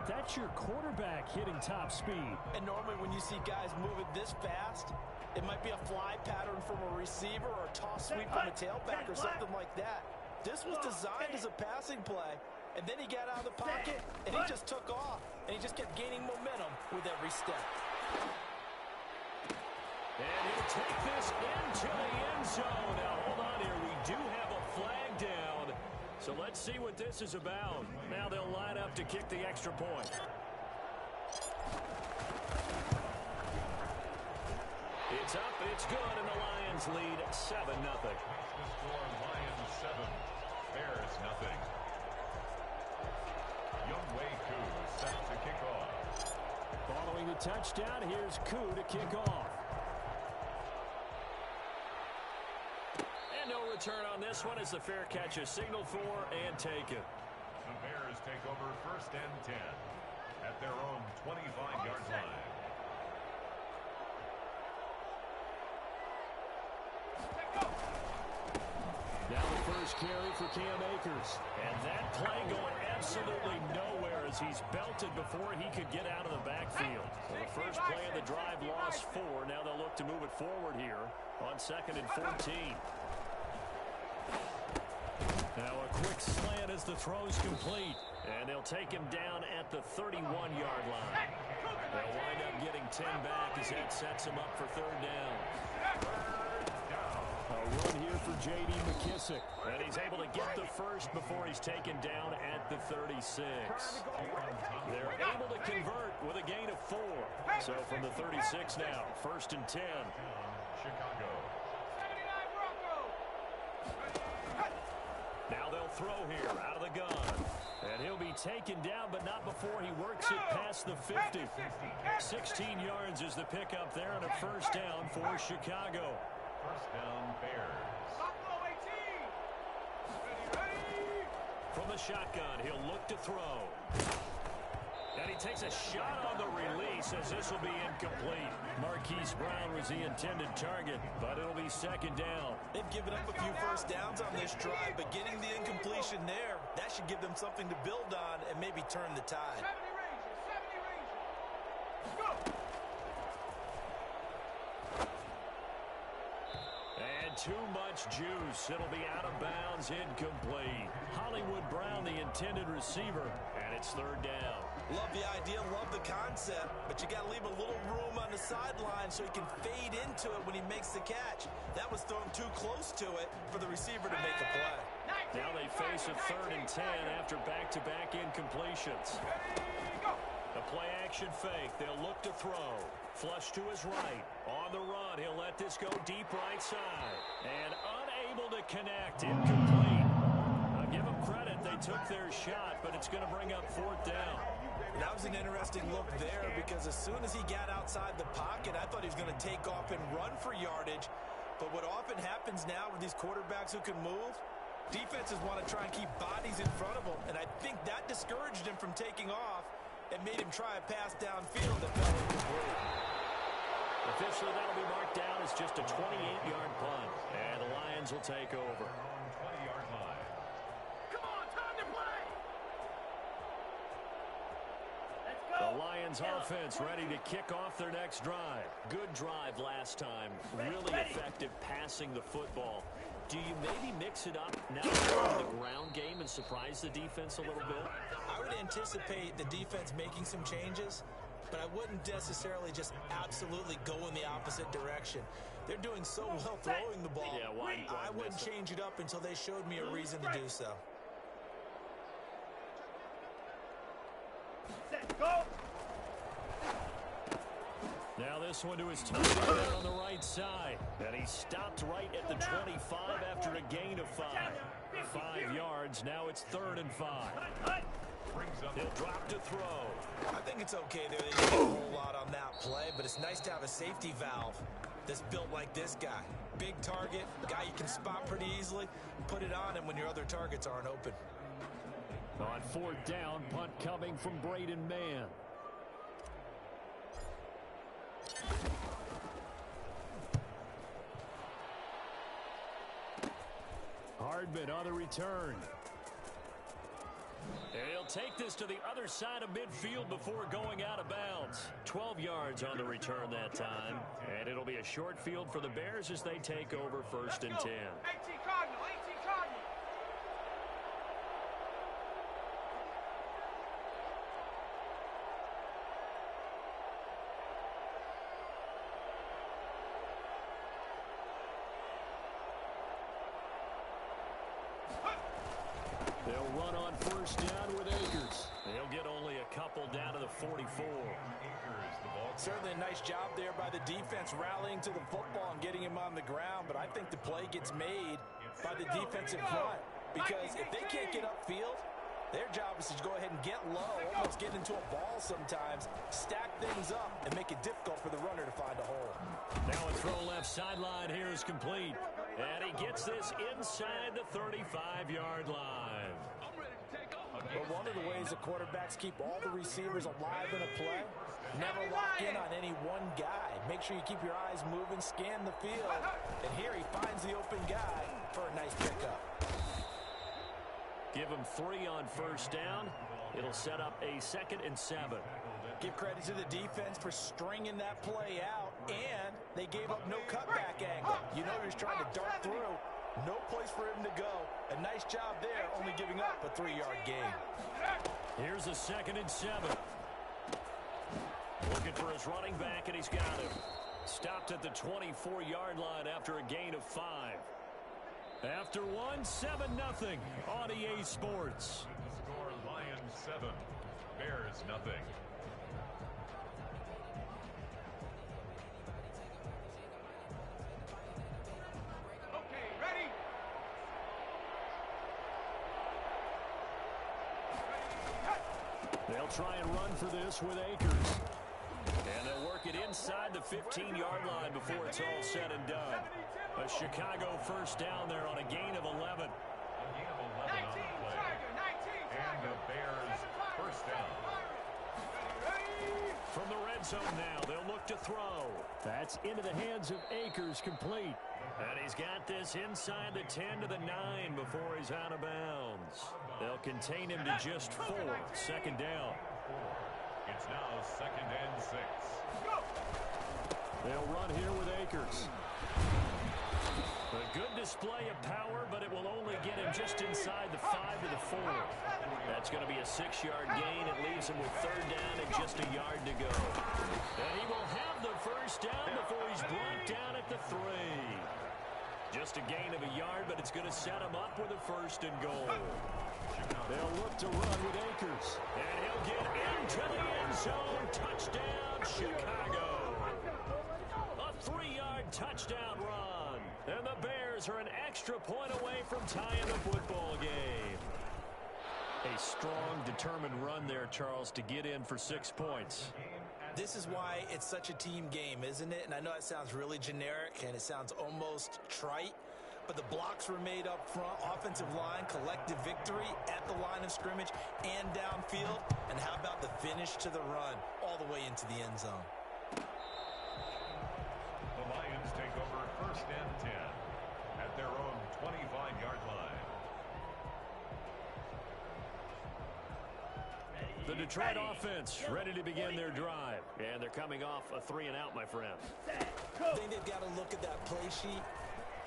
That's your quarterback hitting top speed. And normally when you see guys move it this fast, it might be a fly pattern from a receiver or a toss sweep from a tailback or something like that. This was designed as a passing play, and then he got out of the pocket, and he just took off, and he just kept gaining momentum with every step. And he'll take this into the end zone. Now, hold on here. We do have a flag down. So let's see what this is about. Now they'll line up to kick the extra point. It's up, it's good, and the Lions lead 7-0. The score, Lions 7, Bears nothing. Younghoe Koo set to kick off. Following the touchdown, here's Koo to kick off. And no return on this one as the fair catch is signaled for and taken. The Bears take over 1st and 10 at their own 25-yard line. Now the first carry for Cam Akers. And that play going absolutely nowhere as he's belted before he could get out of the backfield. Well, the first play of the drive lost 4. Now they'll look to move it forward here on 2nd and 14. Now a quick slant as the throw's complete. And they'll take him down at the 31-yard line. They'll wind up getting 10 back as that sets him up for 3rd down. A run here for J.D. McKissick. And he's able to get the first before he's taken down at the 36. They're able to convert with a gain of 4. So from the 36 now, 1st and 10. Chicago. Now they'll throw here out of the gun. And he'll be taken down, but not before he works it past the 50. 16 yards is the pickup there and a 1st down for Chicago. 1st down, Bears. From the shotgun, he'll look to throw. And he takes a shot on the release as this will be incomplete. Marquise Brown was the intended target, but it'll be 2nd down. They've given up a few 1st downs on this drive, but getting the incompletion there, that should give them something to build on and maybe turn the tide. 70 Rangers. Go! And too much juice. It'll be out of bounds, incomplete. Hollywood Brown, the intended receiver, and it's 3rd down. Love the idea, love the concept, but you got to leave a little room on the sideline so he can fade into it when he makes the catch. That was thrown too close to it for the receiver to make a play. Now they face a 3rd and 10 after back-to-back incompletions. The play-action fake. They'll look to throw. Flush to his right. On the run, he'll let this go deep right side. And unable to connect. Incomplete. I'll give them credit. They took their shot, but it's going to bring up 4th down. That was an interesting look there because as soon as he got outside the pocket, I thought he was going to take off and run for yardage. But what often happens now with these quarterbacks who can move, defenses want to try and keep bodies in front of them. And I think that discouraged him from taking off and made him try a pass downfield that fell incomplete. Officially, that'll be marked down as just a 28-yard punt. And the Lions will take over. 20-yard line. Come on, time to play! The Lions offense ready to kick off their next drive. Good drive last time. Really effective passing the football. Do you maybe mix it up now in the ground game and surprise the defense a little bit? I would anticipate the defense making some changes, but I wouldn't necessarily just absolutely go in the opposite direction. They're doing so well throwing the ball. Yeah, why I wouldn't change it up until they showed me a reason to do so. Set, go! Now this one to his tight end on the right side. And he stopped right at the 25 after a gain of 5. 5 yards. Now it's 3rd and 5. He'll drop to throw. I think it's okay there. They didn't get a whole lot on that play, but it's nice to have a safety valve that's built like this guy. Big target, guy you can spot pretty easily. Put it on him when your other targets aren't open. On 4th down, punt coming from Braden Mann. Hardman on the return. And he'll take this to the other side of midfield before going out of bounds. 12 yards on the return that time. And it'll be a short field for the Bears as they take over 1st and 10. 18 Cardinal, 18 Cardinal. They'll run on 1st down with Akers. They'll get only a couple down to the 44. Certainly a nice job there by the defense rallying to the football and getting him on the ground, but I think the play gets made by the defensive front because if they can't get upfield, their job is to go ahead and get low, almost get into a ball sometimes, stack things up, and make it difficult for the runner to find a hole. Now a throw left sideline here is complete. And he gets this inside the 35-yard line. Well, one of the ways the quarterbacks keep all the receivers alive in a play, never lock in on any one guy. Make sure you keep your eyes moving, scan the field, and here he finds the open guy for a nice pickup. Give him 3 on 1st down. It'll set up a 2nd and 7. Give credit to the defense for stringing that play out, and they gave up no cutback angle. You know he was trying to dart through. No place for him to go. A nice job there, only giving up a 3-yard gain. Here's a 2nd and 7. Looking for his running back, and he's got him. Stopped at the 24-yard line after a gain of 5. After one, 7-0 on EA Sports. The score, Lions 7, Bears nothing. Okay, ready? They'll try and run for this with Akers. And they'll work it inside the 15-yard line before it's all said and done. A Chicago 1st down there on a gain of 11. A gain of 11 on the play. And the Bears 1st down. From the red zone now, they'll look to throw. That's into the hands of Akers, complete. And he's got this inside the 10 to the 9 before he's out of bounds. They'll contain him to just 4. 2nd down. It's now 2nd and 6. They'll run here with Akers. A good display of power, but it will only get him just inside the 5 to the 4. That's going to be a 6-yard gain. It leaves him with 3rd down and just a yard to go. And he will have the 1st down before he's brought down at the 3. Just a gain of a yard, but it's going to set him up with a 1st and goal. They'll look to run with Akers. And he'll get into the end zone. Touchdown, Chicago. A 3-yard touchdown run. And the Bears are an extra point away from tying the football game. A strong, determined run there, Charles, to get in for 6 points. This is why it's such a team game, isn't it? And I know it sounds really generic and it sounds almost trite, but the blocks were made up front, offensive line, collective victory at the line of scrimmage and downfield. And how about the finish to the run all the way into the end zone? The Lions take over 1st and 10 at their own 25-yard line. The Detroit offense ready to begin their drive. And they're coming off a 3-and-out, my friend. I think they've got to look at that play sheet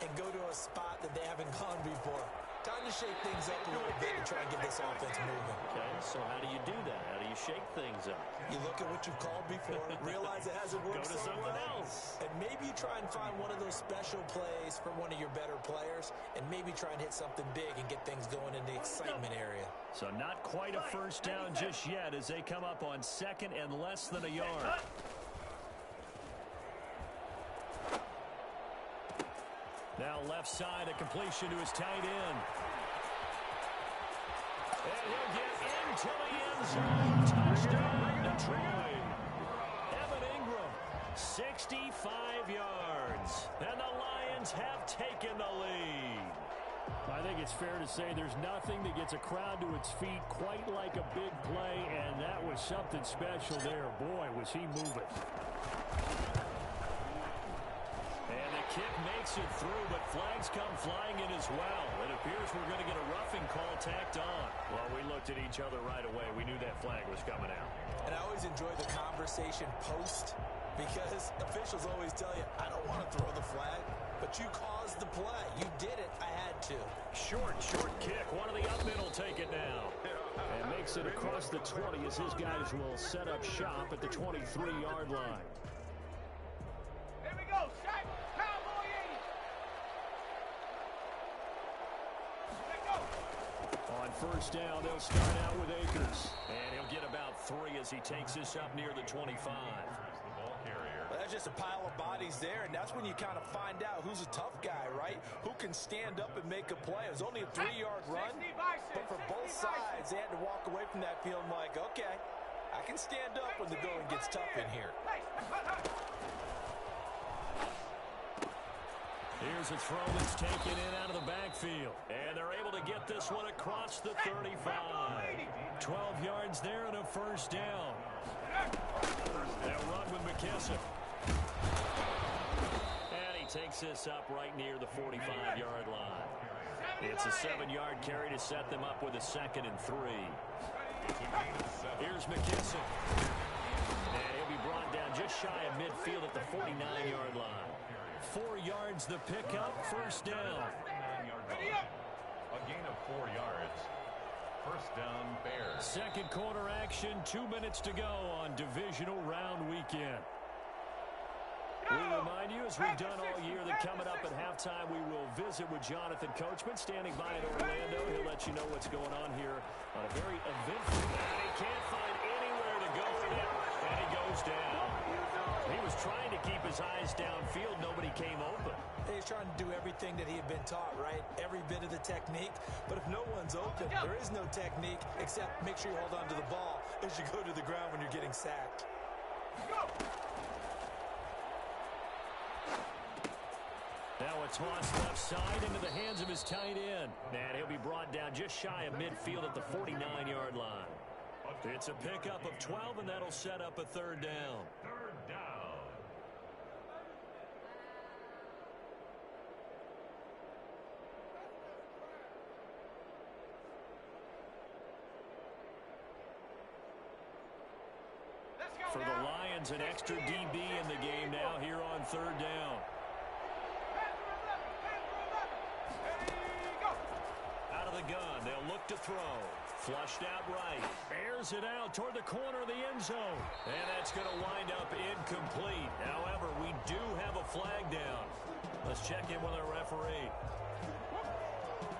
and go to a spot that they haven't gone before. Time to shake things up a little bit and try and get this offense moving. Okay, so how do you do that? How do you shake things up? You look at what you've called before, realize it hasn't worked Go to so something well, else. and maybe you try and find one of those special plays from one of your better players, and maybe try and hit something big and get things going in the excitement area. So not quite a 1st down just yet as they come up on 2nd and less than a yard. Now left side, a completion to his tight end. And he'll get into the end zone. Touchdown, Detroit. Evan Ingram, 65 yards. And the Lions have taken the lead. I think it's fair to say there's nothing that gets a crowd to its feet quite like a big play, and that was something special there. Boy, was he moving. And the kick makes it through, but flags come flying in as well. It appears we're going to get a roughing call tacked on. Well, we looked at each other right away. We knew that flag was coming out. And I always enjoy the conversation post, because officials always tell you, I don't want to throw the flag, but you caused the play. You did it. I had to. Short kick. One of the up middle take it now. And makes it across the 20 as his guys will set up shop at the 23-yard line. Here we go. Sack. Cowboy 80. Let go. On first down, they'll start out with Akers. And he'll get about 3 as he takes this up near the 25. Well, that's just a pile of bodies there, and that's when you kind of find out who's a tough guy, right? Who can stand up and make a play. It was only a 3-yard run, but for both sides, they had to walk away from that field like, okay, I can stand up when the going gets tough in here. Here's a throw that's taken in out of the backfield. And they're able to get this one across the 35. 12 yards there and a first down. They'll run with McKissick. And he takes this up right near the 45-yard line. It's a 7-yard carry to set them up with a 2nd and 3. Here's McKissick. And he'll be brought down just shy of midfield at the 49-yard line. 4 yards the pickup, first down. A gain of 4 yards. First down, Bears. Second quarter action, 2 minutes to go on divisional round weekend. We remind you, as we've done all year, that coming up at halftime, we will visit with Jonathan Coachman standing by in Orlando. He'll let you know what's going on here on a very eventful day. He can't find anywhere to go with it, and he goes down. He was trying to keep his eyes downfield. Nobody came open. He's trying to do everything that he had been taught, right? Every bit of the technique. But if no one's open, there is no technique except make sure you hold on to the ball as you go to the ground when you're getting sacked. Now a toss left side into the hands of his tight end. And he'll be brought down just shy of midfield at the 49-yard line. It's a pickup of 12, and that'll set up a third down. Third down. For the Lions, an extra DB in the game now here on third down. Out of the gun, they'll look to throw. Flushed out right. Airs it out toward the corner of the end zone. And that's going to wind up incomplete. However, we do have a flag down. Let's check in with our referee.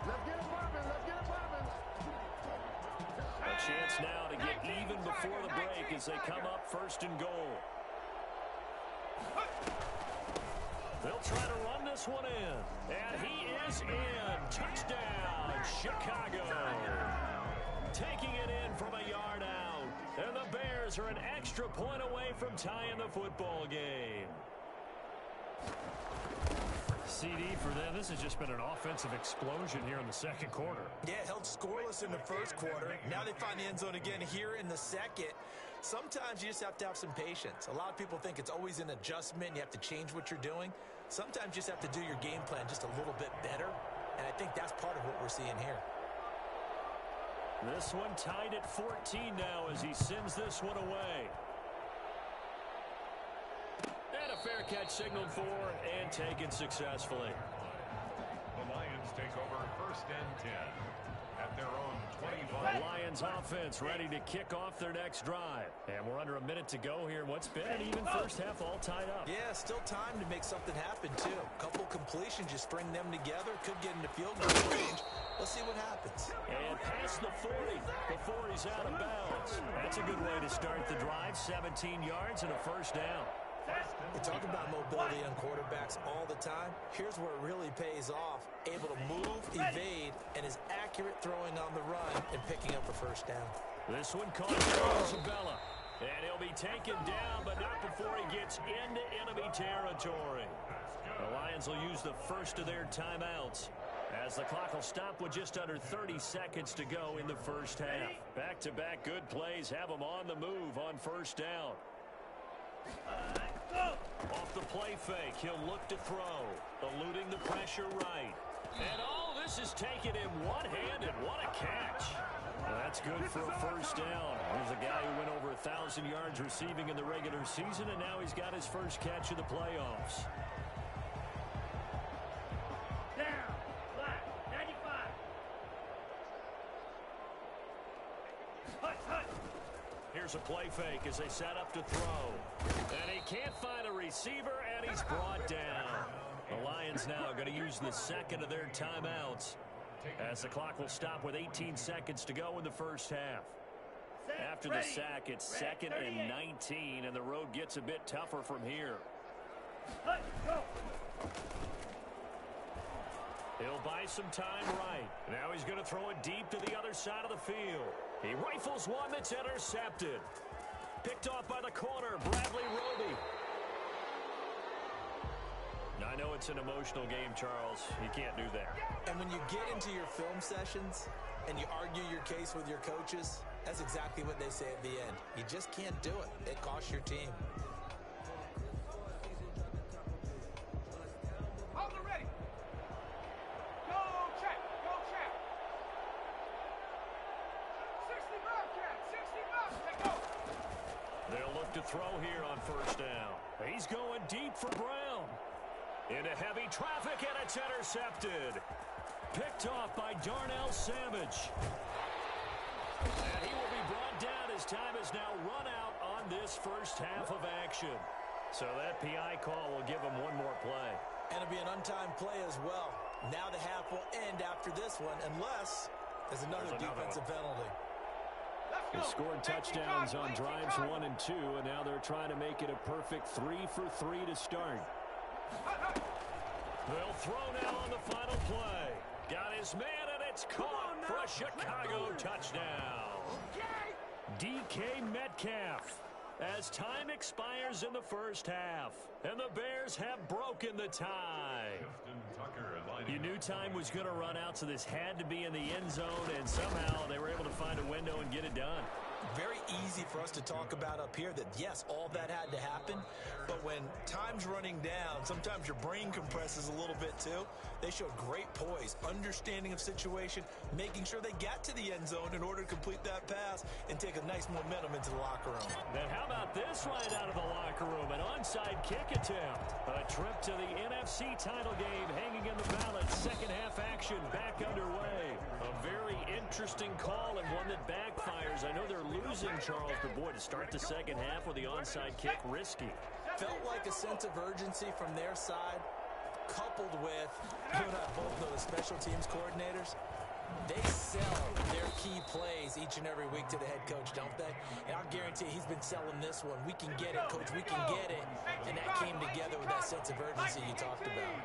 Let's get it poppin'. Let's get it poppin'. A chance now to get even before the break as they come up first and goal. They'll try to run this one in. And he is in. Touchdown, Chicago. Taking it in from a yard out. And the Bears are an extra point away from tying the football game. CD for them, this has just been an offensive explosion here in the second quarter. Yeah, held scoreless in the first quarter. Now they find the end zone again here in the second. Sometimes you just have to have some patience. A lot of people think it's always an adjustment. You have to change what you're doing. Sometimes you just have to do your game plan just a little bit better. And I think that's part of what we're seeing here. This one tied at 14 now as he sends this one away. And a fair catch signaled for and taken successfully. The Lions take over first and 10 at their own 25. The Lions offense ready to kick off their next drive. And we're under a minute to go here. What's been an even first half all tied up. Yeah, still time to make something happen, too. A couple completions, you string them together. Could get into field goal range. Let's see what happens. And past the 40 before he's out of bounds. That's a good way to start the drive. 17 yards and a first down. We talk about mobility on quarterbacks all the time. Here's where it really pays off. Able to move, evade, and is accurate throwing on the run and picking up a first down. This one caught Isabella. And he'll be taken down, but not before he gets into enemy territory. The Lions will use the first of their timeouts as the clock will stop with just under 30 seconds to go in the first half. Back-to-back good plays have them on the move on first down. Off the play fake, he'll look to throw. Eluding the pressure right. And all this is taken in one hand, and what a catch. That's good for a first down. There's a guy who went over 1,000 yards receiving in the regular season, and now he's got his first catch of the playoffs. Down. Flat. 95. Hut. Here's a play fake as they set up to throw. And he can't find a receiver, and he's brought down. The Lions now are going to use the second of their timeouts as the clock will stop with 18 seconds to go in the first half. After the sack, it's 2nd and 19, and the road gets a bit tougher from here. He'll buy some time right. Now he's going to throw it deep to the other side of the field. He rifles one that's intercepted. Picked off by the corner, Bradley Roby. I know it's an emotional game, Charles. You can't do that. And when you get into your film sessions and you argue your case with your coaches, that's exactly what they say at the end. You just can't do it. It costs your team. Hold it ready. Go check. 60 Bobcat. 60 Bobcat. Go. They'll look to throw here on first down. He's going deep for Brown. Into heavy traffic, and it's intercepted. Picked off by Darnell Savage. And he will be brought down as time is now run out on this first half of action. So that PI call will give him one more play. And it'll be an untimed play as well. Now the half will end after this one, unless there's another defensive penalty. They scored touchdowns on drives 1 and 2, and now they're trying to make it a perfect 3 for 3 to start. They'll throw now on the final play. Got his man, and it's caught for a Chicago touchdown. DK Metcalf as time expires in the first half. And the Bears have broken the tie. You knew time was going to run out, so this had to be in the end zone, and somehow they were able to find a window and get it done. Very easy for us to talk about up here that, yes, all that had to happen, but when time's running down, sometimes your brain compresses a little bit too. They showed great poise, understanding of situation, making sure they got to the end zone in order to complete that pass and take a nice momentum into the locker room. Then how about this right out of the locker room? An onside kick attempt. A trip to the NFC title game hanging in the balance. Second half action back underway. A very interesting call and one that backfires. I know they're losing, Charles, but boy, to start the second half with the onside kick, risky. Felt like a sense of urgency from their side, coupled with, you and I both know the special teams coordinators, they sell their key plays each and every week to the head coach, don't they? And I'll guarantee he's been selling this one. We can get it, coach, we can get it. And that came together with that sense of urgency you talked about.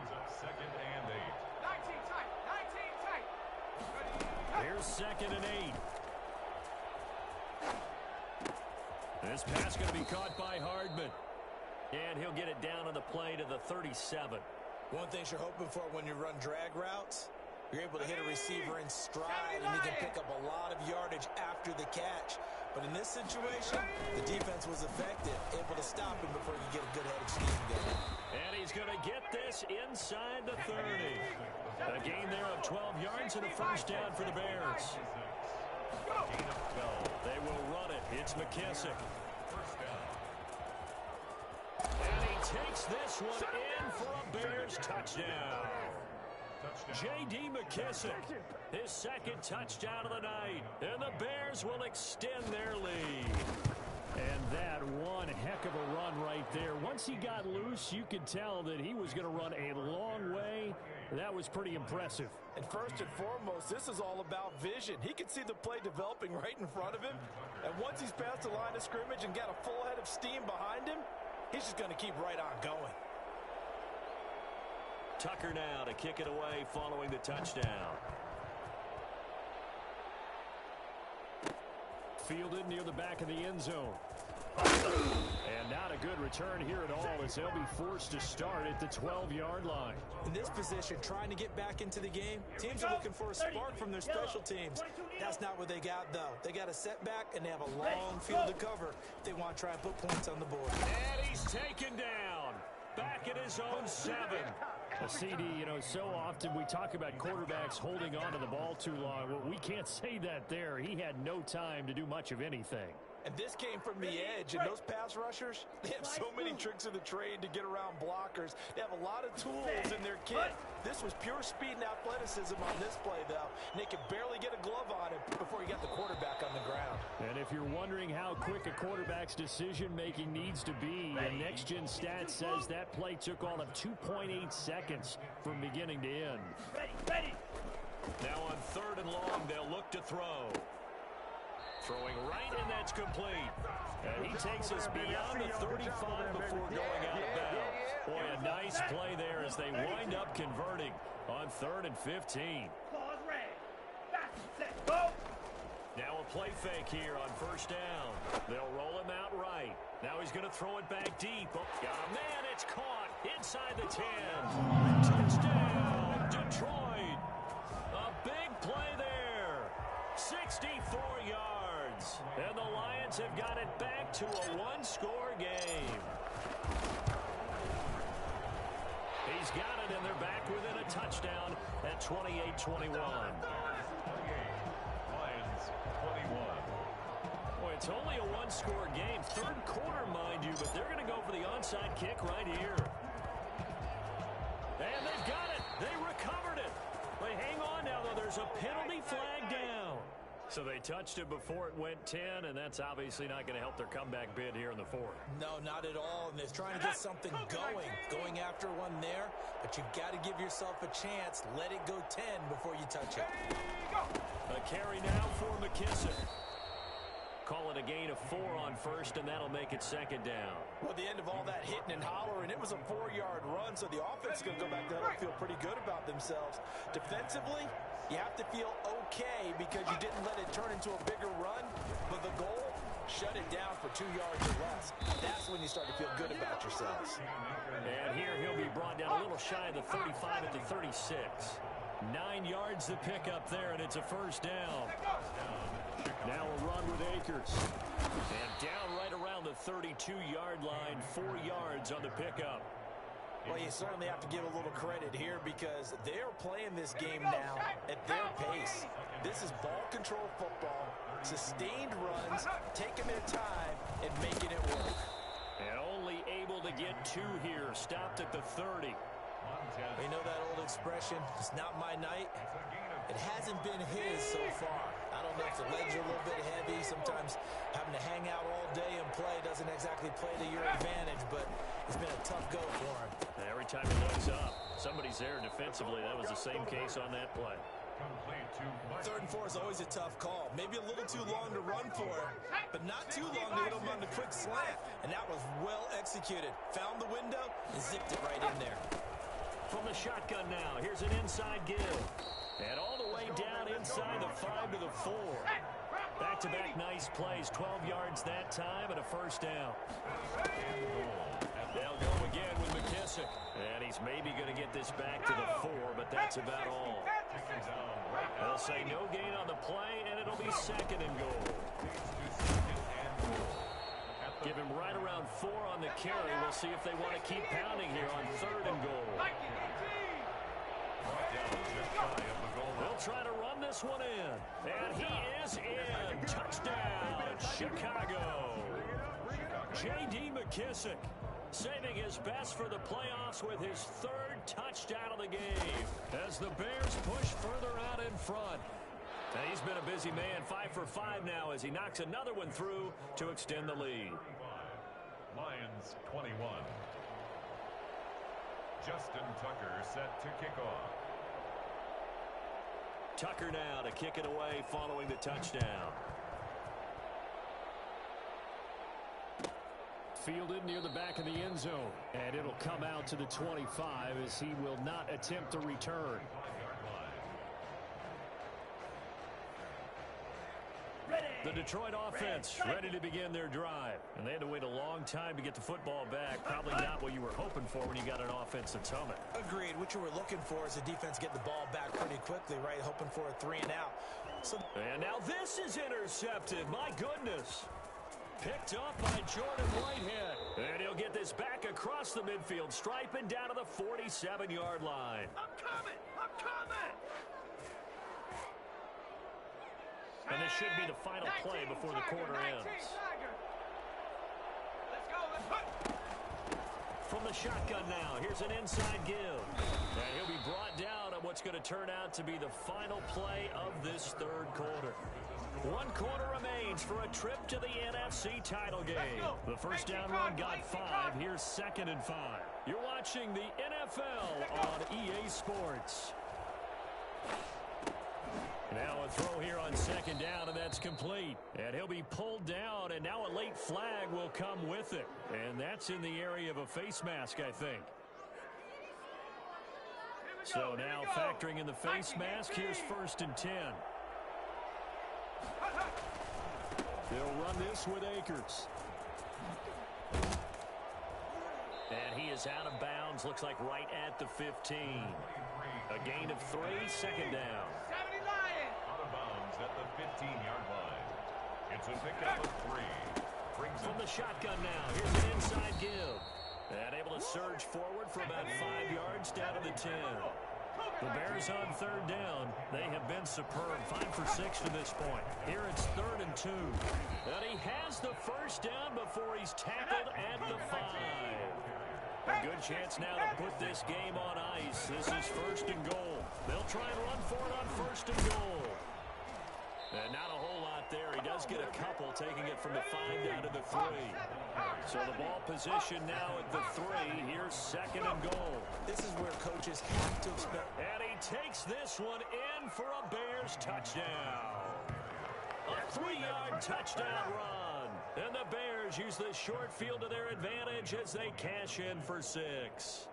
2nd and 8. 19 tight. 19 tight. Here's 2nd and 8. This pass going to be caught by Hardman. And he'll get it down on the play to the 37. One thing you're hoping for when you run drag routes, you're able to hit a receiver in stride, and he can pick up a lot of yardage after the catch. But in this situation, the defense was effective, able to stop him before he could get a good-headed scheme going. And he's going to get this inside the 30. A gain there of 12 yards and a first down for the Bears. They will run it. It's McKissick. And he takes this one in for a Bears touchdown. J.D. McKissick, his second touchdown of the night. And the Bears will extend their lead. And that one heck of a run right there. Once he got loose, you could tell that he was going to run a long way. That was pretty impressive. And first and foremost, this is all about vision. He could see the play developing right in front of him. And once he's past the line of scrimmage and got a full head of steam behind him, he's just going to keep right on going. Tucker now to kick it away following the touchdown. Fielded near the back of the end zone. And not a good return here at all as they'll be forced to start at the 12-yard line. In this position, trying to get back into the game, teams are looking for a spark from their special teams. That's not what they got, though. They got a setback, and they have a long field to cover if they want to try and put points on the board. And he's taken down. Back at his own 7. A CD, so often we talk about quarterbacks holding on to the ball too long. Well, we can't say that there. He had no time to do much of anything. And this came from the edge, and those pass rushers, they have so many tricks of the trade to get around blockers. They have a lot of tools in their kit. This was pure speed and athleticism on this play, though. And they could barely get a glove on it before he got the quarterback on the ground. And if you're wondering how quick a quarterback's decision-making needs to be, Next Gen Stats says that play took all of 2.8 seconds from beginning to end. Now on 3rd and long, they'll look to throw. Throwing right, and that's complete. And he takes us beyond the 35 before going out of bounds. Boy, a nice play there as they wind up converting on 3rd and 15. Now a play fake here on 1st down. They'll roll him out right. Now he's going to throw it back deep. Oh, got a man, it's caught inside the 10. Touchdown, Detroit. A big play there. 64 yards. And the Lions have got it back to a 1-score game. He's got it, and they're back within a touchdown at 28-21. Lions 21. Boy, it's only a 1-score game. 3rd quarter, mind you, but they're going to go for the onside kick right here. And they've got it. They recovered it. But hang on now, though. There's a penalty flag down. So they touched it before it went 10, and that's obviously not going to help their comeback bid here in the 4th. No, not at all. And they're trying to get something going after one there. But you've got to give yourself a chance. Let it go 10 before you touch it. A carry now for McKissick. Call it a gain of 4 on 1st, and that'll make it 2nd down. Well, the end of all that hitting and hollering, it was a 4-yard run, so the offense is going to go back there and feel pretty good about themselves. Defensively, you have to feel okay because you didn't let it turn into a bigger run, but the goal, shut it down for 2 yards or less. That's when you start to feel good about yourselves. And here he'll be brought down a little shy of the 35 at the 36. 9 yards to pick up there, and it's a 1st down. Now a run with Akers. And down right around the 32-yard line, 4 yards on the pickup. Well, you certainly have to give a little credit here because they're playing this game now at their pace. This is ball control football, sustained runs, taking their time and making it work. And only able to get 2 here, stopped at the 30. You know that old expression, it's not my night? It hasn't been his so far. I don't know if the legs are a little bit heavy. Sometimes having to hang out all day and play doesn't exactly play to your advantage, but it's been a tough go for him. And every time he looks up, somebody's there defensively. That was the same case on that play. 3rd and 4 is always a tough call. Maybe a little too long to run for it, but not too long to hit him on the quick slant. And that was well executed. Found the window and zipped it right in there. From the shotgun now, here's an inside give. And all the way down inside the 5 to the 4. Back-to-back nice plays, 12 yards that time and a 1st down. They'll go again with McKissick. And he's maybe going to get this back to the 4, but that's about all. They'll say no gain on the play, and it'll be 2nd and goal. Give him right around 4 on the carry. We'll see if they want to keep pounding here on 3rd and goal. They'll try to run this one in. And he is in. Touchdown, Chicago. J.D. McKissick saving his best for the playoffs with his 3rd touchdown of the game as the Bears push further out in front. And he's been a busy man, 5 for 5 now as he knocks another one through to extend the lead. Lions 21. Justin Tucker set to kick off. Tucker now to kick it away following the touchdown. Fielded near the back of the end zone. And it'll come out to the 25 as he will not attempt to return. The Detroit offense ready to begin their drive. And they had to long time to get the football back. Probably not what you were hoping for when you got an offense that's humming. Agreed. What you were looking for is the defense get the ball back pretty quickly, right? Hoping for a 3 and out. And now this is intercepted. My goodness. Picked up by Jordan Whitehead. And he'll get this back across the midfield stripe and down to the 47-yard line. I'm coming! I'm coming! And this should be the final play before the quarter ends. Let's go, let's put. From the shotgun now, here's an inside give. And he'll be brought down on what's going to turn out to be the final play of this third quarter. 1 quarter remains for a trip to the NFC title game. The first down run got 5. Here's 2nd and 5. You're watching the NFL on EA Sports. Now a throw here on 2nd down, and that's complete. And he'll be pulled down, and now a late flag will come with it. And that's in the area of a face mask, I think. So now factoring in the face mask, here's 1st and 10. They'll run this with Akers. And he is out of bounds, looks like right at the 15. A gain of 3, 2nd down. 70 Lions! Out of bounds at the 15-yard line. It's a pickup of 3. Brings From the shotgun now, here's an inside give. And able to surge forward for about 5 yards down to the 10. The Bears on 3rd down. They have been superb. 5 for 6 to this point. Here it's 3rd and 2. And he has the first down before he's tackled at the 5. A good chance now to put this game on ice. This is 1st and goal. They'll try and run for it on 1st and goal. And not a whole lot there. He does get a couple, taking it from the 5 down to the 3. So the ball position now at the 3. Here's 2nd and goal. This is where coaches have to expect. And he takes this one in for a Bears touchdown. A 3-yard touchdown run. And the Bears use the short field to their advantage as they cash in for 6.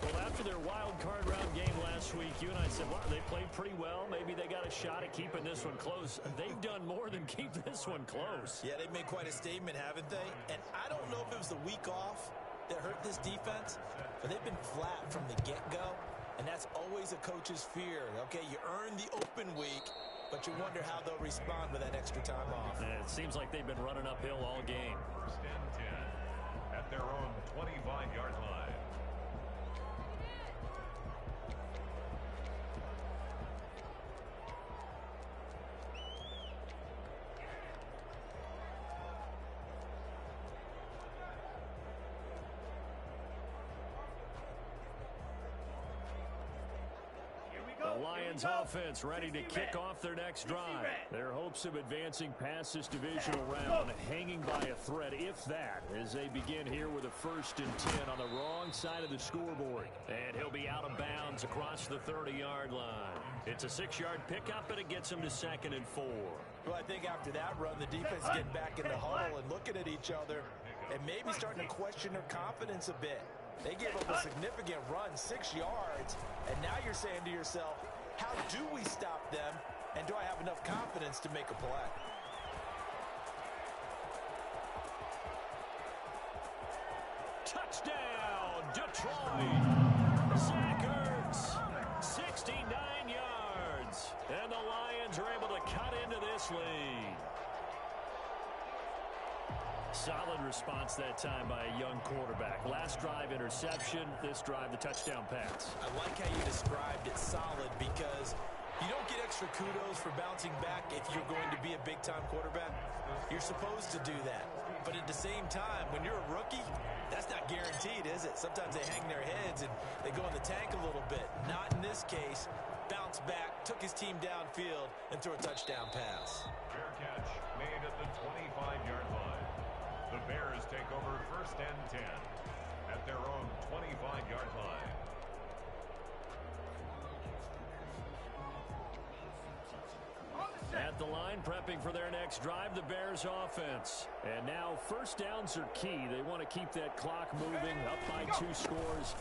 Well, after their wild card round game last week, you and I said, well, they played pretty well. Maybe they got a shot at keeping this one close. They've done more than keep this one close. Yeah, they've made quite a statement, haven't they? And I don't know if it was the week off that hurt this defense, but they've been flat from the get-go, and that's always a coach's fear. Okay, you earn the open week, but you wonder how they'll respond with that extra time off. And it seems like they've been running uphill all game. 1st and 10 at their own 25-yard line. The Lions offense ready to kick off their next drive. Their hopes of advancing past this divisional round hanging by a thread, if that, as they begin here with a 1st and 10 on the wrong side of the scoreboard. And he'll be out of bounds across the 30-yard line. It's a 6-yard pickup, and it gets him to 2nd and 4. Well, I think after that run, the defense is getting back in the huddle and looking at each other and maybe starting to question their confidence a bit. They gave up a significant run, 6 yards, and now you're saying to yourself, how do we stop them, and do I have enough confidence to make a play? Touchdown, Detroit! Zach Ertz, 69 yards, and the Lions are able to cut into this lead. Solid response that time by a young quarterback. Last drive, interception. This drive, the touchdown pass. I like how you described it solid because you don't get extra kudos for bouncing back if you're going to be a big-time quarterback. You're supposed to do that. But at the same time, when you're a rookie, that's not guaranteed, is it? Sometimes they hang their heads and they go in the tank a little bit. Not in this case. Bounced back, took his team downfield, and threw a touchdown pass. Fair catch made at the 25-yard line. The Bears take over 1st and 10 at their own 25-yard line. At the line, prepping for their next drive, the Bears offense. And now 1st downs are key. They want to keep that clock moving, up by 2 scores.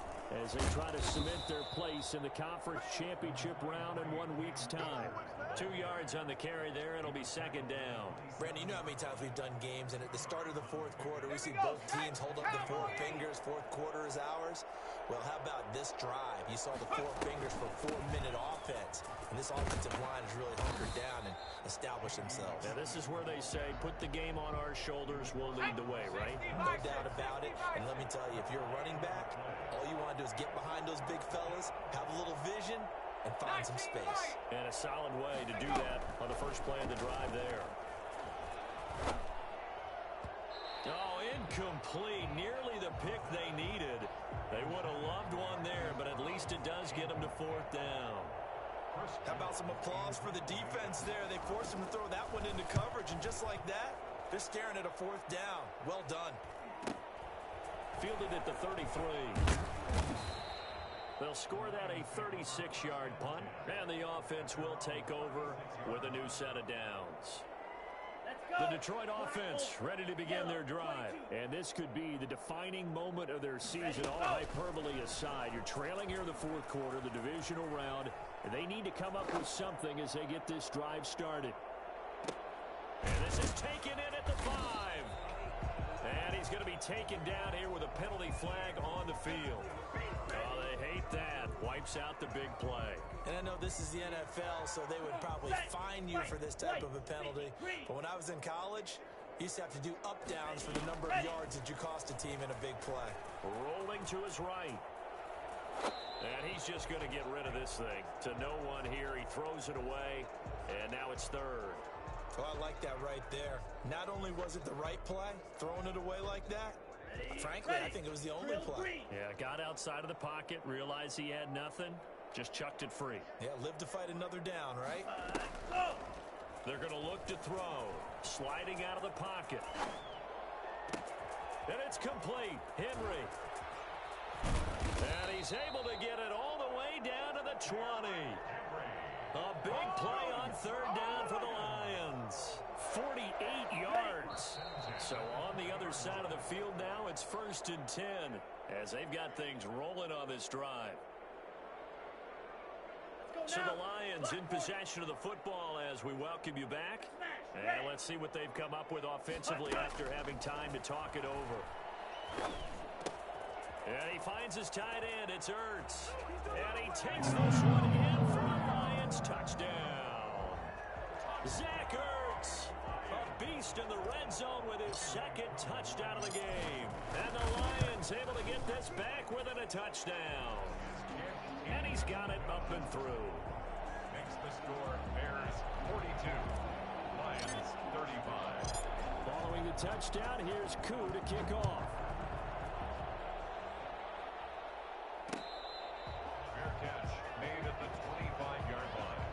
as they try to cement their place in the conference championship round in 1 week's time. 2 yards on the carry there. It'll be second down. Brandon, you know how many times we've done games, and at the start of the fourth quarter, we see both teams hold up the four fingers. Fourth quarter is ours. Well, how about this drive? You saw the four fingers for 4-minute offense, and this offensive line has really hunkered down and established themselves. Now, this is where they say, put the game on our shoulders, we'll lead the way, right? No doubt about it. And let me tell you, if you're a running back, all you want to do is get behind those big fellas, have a little vision, and find some space. And a solid way to do that on the first play of the drive there. Oh, incomplete. Nearly the pick they needed. They would have loved one there, but at least it does get them to fourth down. How about some applause for the defense there? They forced him to throw that one into coverage, and just like that, they're staring at a fourth down. Well done. Fielded at the 33. They'll score that a 36-yard punt, and the offense will take over with a new set of downs. The Detroit offense ready to begin their drive. And this could be the defining moment of their season, all hyperbole aside. You're trailing here in the fourth quarter, the divisional round, and they need to come up with something as they get this drive started. And this is taken in at the 5. And he's going to be taken down here with a penalty flag on the field. Oh, they hate that. Wipes out the big play. And I know this is the NFL, so they would probably fine you for this type of a penalty. But when I was in college, you used to have to do up-downs for the number of yards that you cost a team in a big play. Rolling to his right. And he's just going to get rid of this thing to no one here. He throws it away, and now it's third. Oh, I like that right there. Not only was it the right play, throwing it away like that, frankly, I think it was the only play. Yeah, got outside of the pocket, realized he had nothing, just chucked it free. Yeah, live to fight another down, right? They're going to look to throw. Sliding out of the pocket. And it's complete. Henry. And he's able to get it all the way down to the 20. A big play on third down for the Lions. 48 yards. So on the other side of the field now, it's 1st and 10 as they've got things rolling on this drive. So the Lions in possession of the football as we welcome you back. And let's see what they've come up with offensively after having time to talk it over. And he finds his tight end. It's Ertz. And he takes this one in for a Lions touchdown. Zach Ertz, a beast in the red zone with his second touchdown of the game. And the Lions able to get this back within a touchdown. And he's got it up and through. Makes the score Bears 42, Lions 35. Following the touchdown, here's Koo to kick off. Fair catch made at the 25-yard line.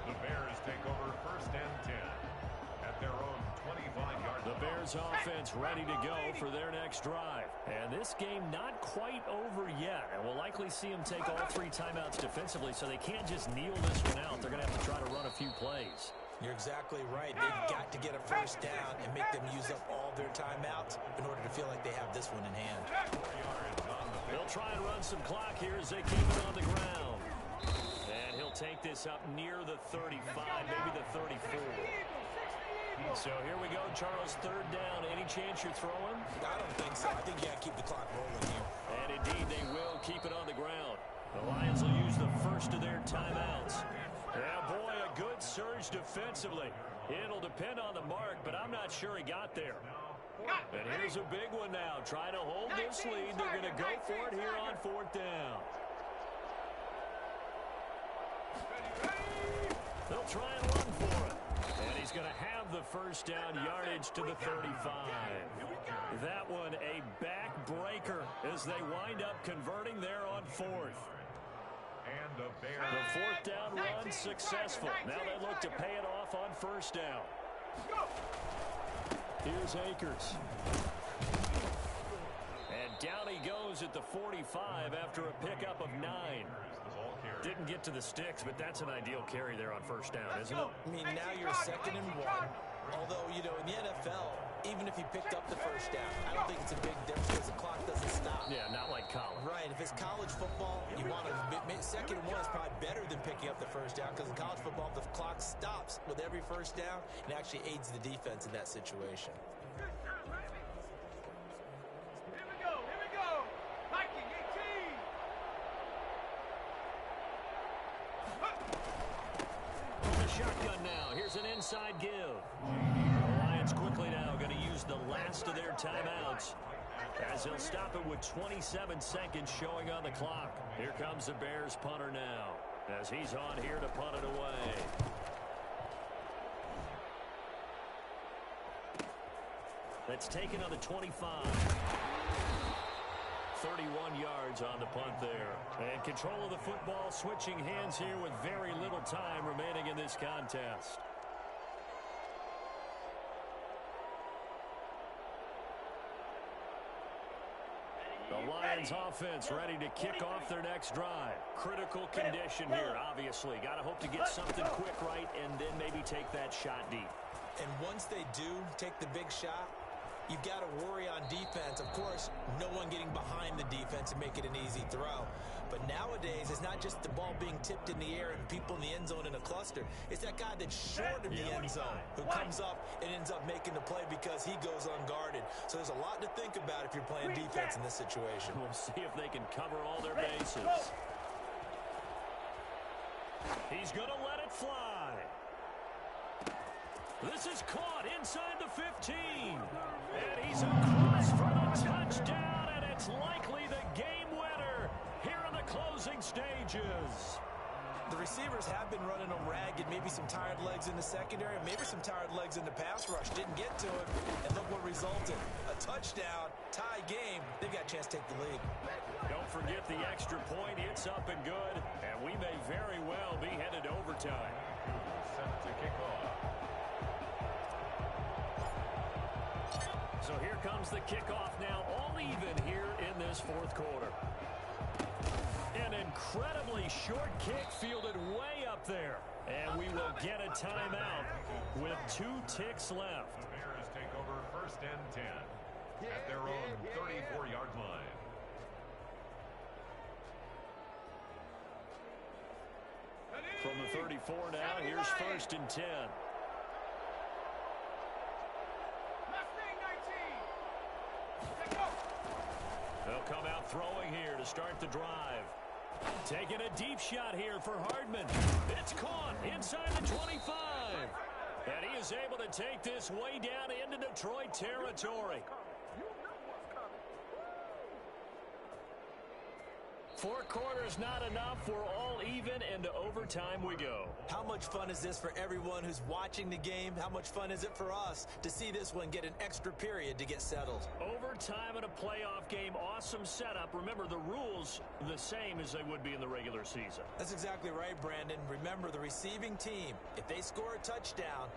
The Bears take over 1st and 10 at their own 25-yard line. The Bears offense ready to go for their next drive. And this game not quite over yet. And we'll likely see them take all 3 timeouts defensively, so they can't just kneel this one out. They're going to have to try to run a few plays. You're exactly right. They've got to get a first down and make them use up all their timeouts in order to feel like they have this one in hand. They'll try and run some clock here as they keep it on the ground. And he'll take this up near the 35, maybe the 34. So here we go, Charles, third down. Any chance you're throwing? I don't think so. I think you got to keep the clock rolling here. And indeed, they will keep it on the ground. The Lions will use the first of their timeouts. Yeah, boy, a good surge defensively. It'll depend on the mark, but I'm not sure he got there. And here's a big one now. Trying to hold this lead. They're going to go for it here on 4th down. They'll try and run for it. And he's going to have the first down, yardage to the 35. That one a backbreaker as they wind up converting there on 4th. And the Bears. The 4th down run successful. Now they look to pay it off on 1st down. Here's Akers. And down he goes at the 45 after a pickup of 9. Didn't get to the sticks, but that's an ideal carry there on 1st down, isn't it? I mean, now you're 2nd and 1. Although, you know, in the NFL, even if you picked up the first down, I don't think it's a big difference because the clock doesn't stop. Yeah, not like college. Right. right. If it's college football, you want to second and one is probably better than picking up the first down, because in college football, the clock stops with every first down and actually aids the defense in that situation. Here we go. Viking 18. The shotgun now. Here's an inside give. The Lions quickly now going to use the last of their timeouts, as they'll stop it with 27 seconds showing on the clock. Here comes the Bears punter now, as he's on here to punt it away. That's taken on the 25. 31 yards on the punt there. And control of the football switching hands here with very little time remaining in this contest. The Lions offense ready to kick off their next drive. Critical condition here, obviously. Got to hope to get something quick right and then maybe take that shot deep. And once they do take the big shot, you've got to worry on defense. Of course, no one getting behind the defense and make it an easy throw. But nowadays, it's not just the ball being tipped in the air and people in the end zone in a cluster. It's that guy that's short of the end zone who comes up and ends up making the play because he goes unguarded. So there's a lot to think about if you're playing defense in this situation. We'll see if they can cover all their bases. He's going to let it fly. This is caught inside the 15. And he's across for the touchdown, and it's likely the game winner here in the closing stages. The receivers have been running them ragged, maybe some tired legs in the secondary, maybe some tired legs in the pass rush. Didn't get to it, and look what resulted. A touchdown, tie game. They've got a chance to take the lead. Don't forget the extra point. It's up and good, and we may very well be headed to overtime. Set to kick off. So here comes the kickoff now, all even here in this fourth quarter. An incredibly short kick fielded way up there. And we will get a timeout with 2 ticks left. The Bears take over first and 10 at their own 34-yard line. From the 34 now, here's first and 10. They'll come out throwing here to start the drive. Taking a deep shot here for Hardman. It's caught inside the 25. And he is able to take this way down into Detroit territory. 4 quarters not enough. We're all even, and to overtime we go. How much fun is this for everyone who's watching the game? How much fun is it for us to see this one get an extra period to get settled? Overtime in a playoff game, awesome setup. Remember, the rules the same as they would be in the regular season. That's exactly right, Brandon. Remember, the receiving team, if they score a touchdown,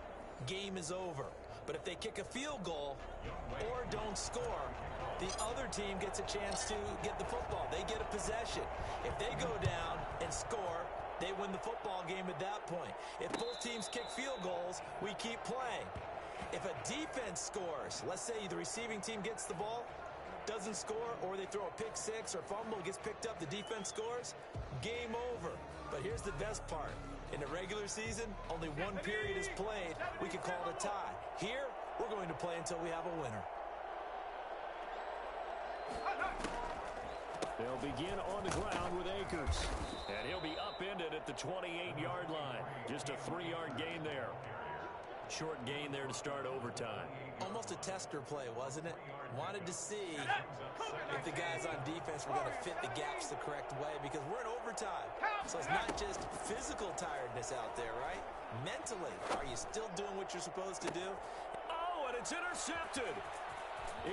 game is over. But if they kick a field goal or don't score, the other team gets a chance to get the football. They get a possession. If they go down and score, they win the football game at that point. If both teams kick field goals, we keep playing. If a defense scores, let's say the receiving team gets the ball, doesn't score, or they throw a pick six or fumble, gets picked up, the defense scores, game over. But here's the best part. In the regular season, only 1 period is played. We could call it a tie. Here, we're going to play until we have a winner. They'll begin on the ground with Akers. And he'll be upended at the 28-yard line. Just a 3-yard gain there. Short gain there to start overtime. Almost a tester play, wasn't it? Wanted to see if the guys on defense were going to fit the gaps the correct way, because we're in overtime. So it's not just physical tiredness out there, right? Mentally, are you still doing what you're supposed to do? Oh, and it's intercepted.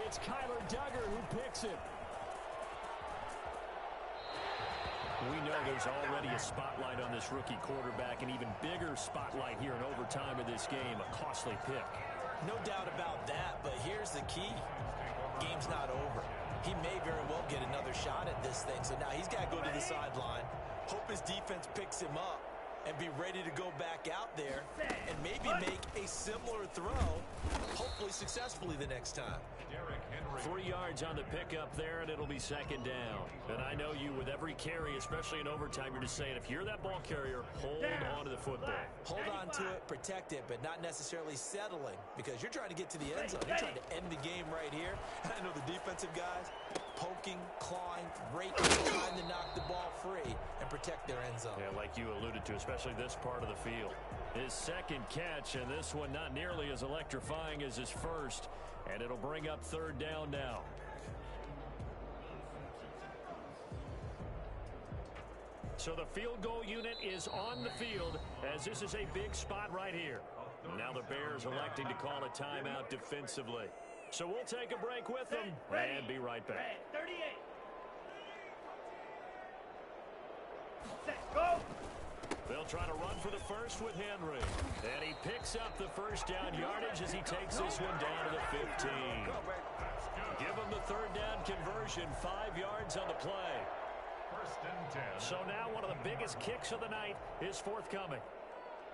It's Kyler Duggar who picks it. We know there's already a spotlight on this rookie quarterback, an even bigger spotlight here in overtime of this game, a costly pick. No doubt about that, but here's the key. Game's not over. He may very well get another shot at this thing, so now he's got to go to the sideline, hope his defense picks him up, and be ready to go back out there and maybe make a similar throw, hopefully successfully the next time. Derrick Henry. 3 yards on the pickup there, and it'll be second down. And I know you, with every carry, especially in overtime, you're just saying, if you're that ball carrier, hold on to the football. Hold on to it, protect it, but not necessarily settling, because you're trying to get to the end zone. You're trying to end the game right here. And I know the defensive guys poking, clawing, raking, trying to knock the ball free and protect their end zone. Yeah, like you alluded to, especially this part of the field. His second catch, and this one not nearly as electrifying as his first. And it'll bring up third down now. So the field goal unit is on the field, as this is a big spot right here. Now the Bears electing to call a timeout defensively. So we'll take a break with them and be right back. 38. Set, go. They'll try to run for the first with Henry. And he picks up the first down yardage as he takes this one down to the 15. Give him the third down conversion, 5 yards on the play. First and 10. So now one of the biggest kicks of the night is forthcoming.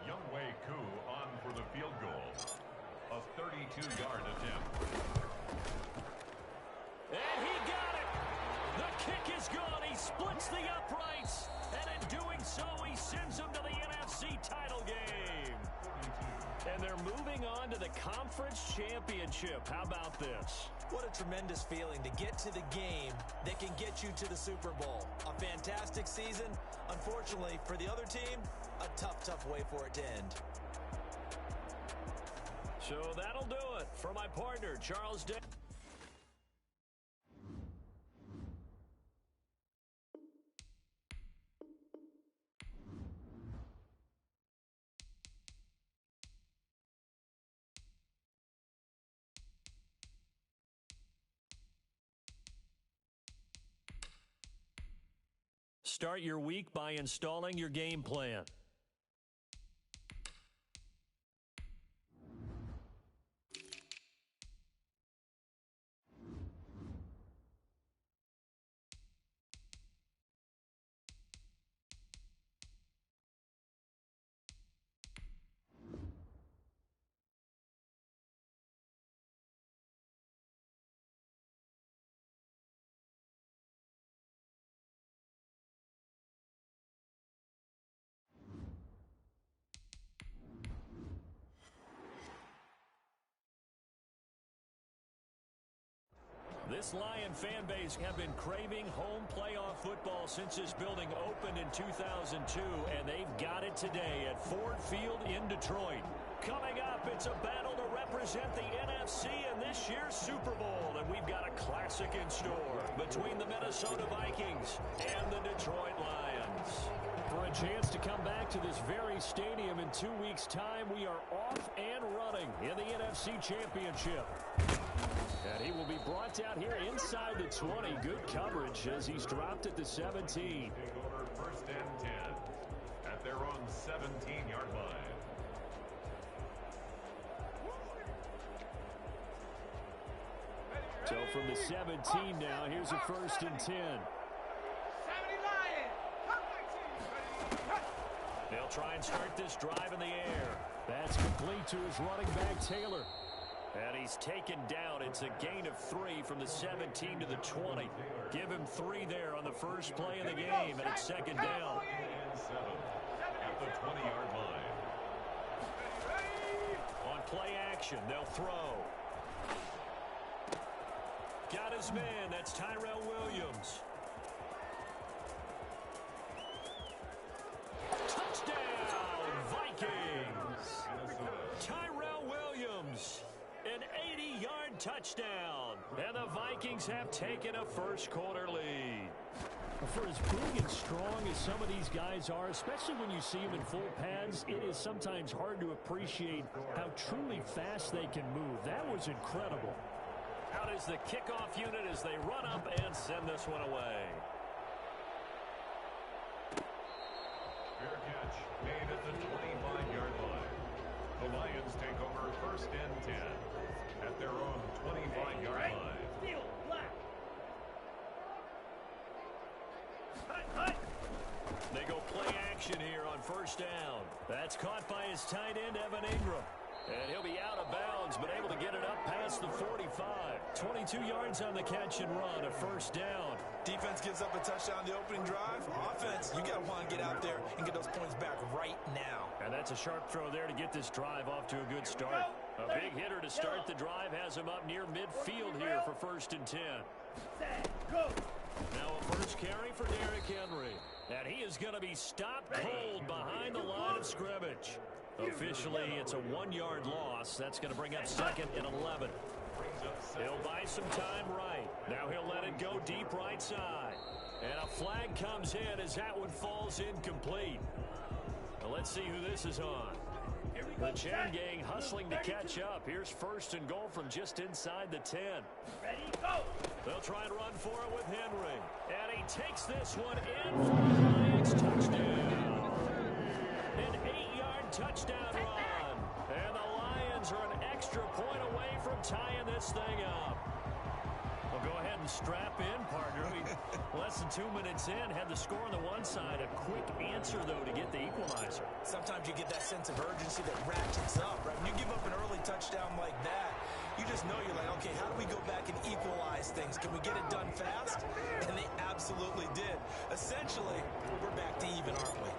Younghoe Koo on for the field goal. A 32-yard attempt. And he got it. The kick is gone. He splits the uprights. And in doing so, he sends them to the NFC title game. And they're moving on to the conference championship. How about this? What a tremendous feeling to get to the game that can get you to the Super Bowl. A fantastic season. Unfortunately, for the other team, a tough, tough way for it to end. So that'll do it for my partner, Charles Day. Start your week by installing your game plan. This Lion fan base have been craving home playoff football since this building opened in 2002, and they've got it today at Ford Field in Detroit. Coming up, it's a battle to represent the NFC in this year's Super Bowl, and we've got a classic in store between the Minnesota Vikings and the Detroit Lions. For a chance to come back to this very stadium in 2 weeks' time, we are off and running in the NFC Championship. And he will be brought out here inside the 20. Good coverage as he's dropped at the 17. Take over first and 10 at their own 17-yard line. So from the 17 now, here's a first and 10. 70 Lions. They'll try and start this drive in the air. That's complete to his running back, Taylor. And he's taken down. It's a gain of 3 from the 17 to the 20. Give him 3 there on the first play of the game, and it's second down. And 7 at the 20-yard line. On play action, they'll throw. Got his man. That's Tyrell Williams. Touchdown, Vikings. Tyrell Williams. An 80-yard touchdown. And the Vikings have taken a first-quarter lead. For as big and strong as some of these guys are, especially when you see them in full pads, it is sometimes hard to appreciate how truly fast they can move. That was incredible. Out is the kickoff unit as they run up and send this one away. Fair catch made at the 25-yard line. The Lions take over first and 10 at their own 25-yard line. Steel, black. They go play action here on first down. That's caught by his tight end, Evan Ingram. And he'll be out of bounds, but able to get it up past the 45. 22 yards on the catch and run, a first down. Defense gives up a touchdown the opening drive. Offense, you got to want to get out there and get those points back right now. And that's a sharp throw there to get this drive off to a good start. A big hitter to start the drive has him up near midfield here for 1st and 10. Now a first carry for Derrick Henry. And he is going to be stopped cold behind the line of scrimmage. Officially, it's a 1-yard loss. That's going to bring up 2nd and 11. He'll buy some time right. Now he'll let it go deep right side. And a flag comes in as that one falls incomplete. Now let's see who this is on. The Chen gang hustling to catch up. Here's 1st and goal from just inside the 10. Ready, go! They'll try and run for it with Henry. And he takes this one in for the Lions touchdown. An 8-yard touchdown run. And the Lions are an extra point away from tying this thing up. Well, go ahead and strap in, partner. Less than 2 minutes in, had the score on the one side. A quick answer, though, to get the equalizer. Sometimes you get that sense of urgency that ratchets up, right? When you give up an early touchdown like that, you just know you're like, okay, how do we go back and equalize things? Can we get it done fast? And they absolutely did. Essentially, we're back to even, aren't we?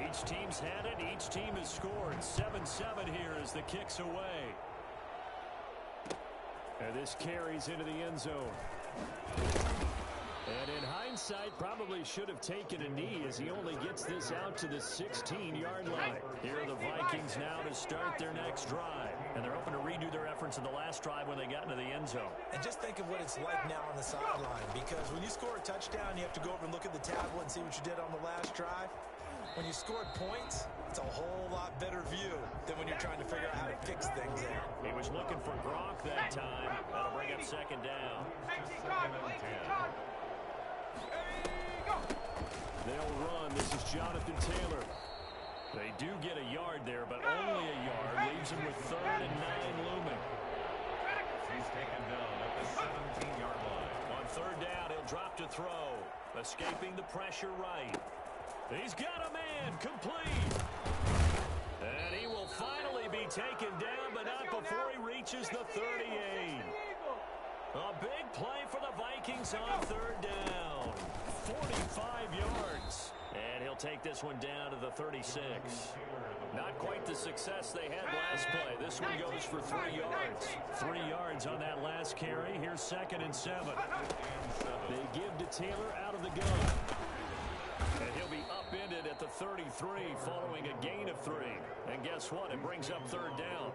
Each team's had it. Each team has scored. 7-7 here as the kick's away. And this carries into the end zone. And in hindsight, probably should have taken a knee as he only gets this out to the 16-yard line. Here are the Vikings now to start their next drive. And they're hoping to redo their efforts in the last drive when they got into the end zone. And just think of what it's like now on the sideline. Because when you score a touchdown, you have to go over and look at the tablet and see what you did on the last drive. When you scored points, it's a whole lot better view than when you're trying to figure out how to fix things there. He was looking for Gronk that time. That'll bring up 2nd down. They'll run. This is Jonathan Taylor. They do get a yard there, but only a yard. Leaves him with 3rd and 9 looming. He's taken down at the 17-yard line. On 3rd down, he'll drop to throw. Escaping the pressure right. He's got a man, complete. And he will finally be taken down, but not before he reaches the 38. A big play for the Vikings on 3rd down. 45 yards. And he'll take this one down to the 36. Not quite the success they had last play. This one goes for 3 yards. 3 yards on that last carry. Here's 2nd and 7. They give to Taylor out of the gun. And he'll be upended at the 33 following a gain of 3. And guess what? It brings up 3rd down.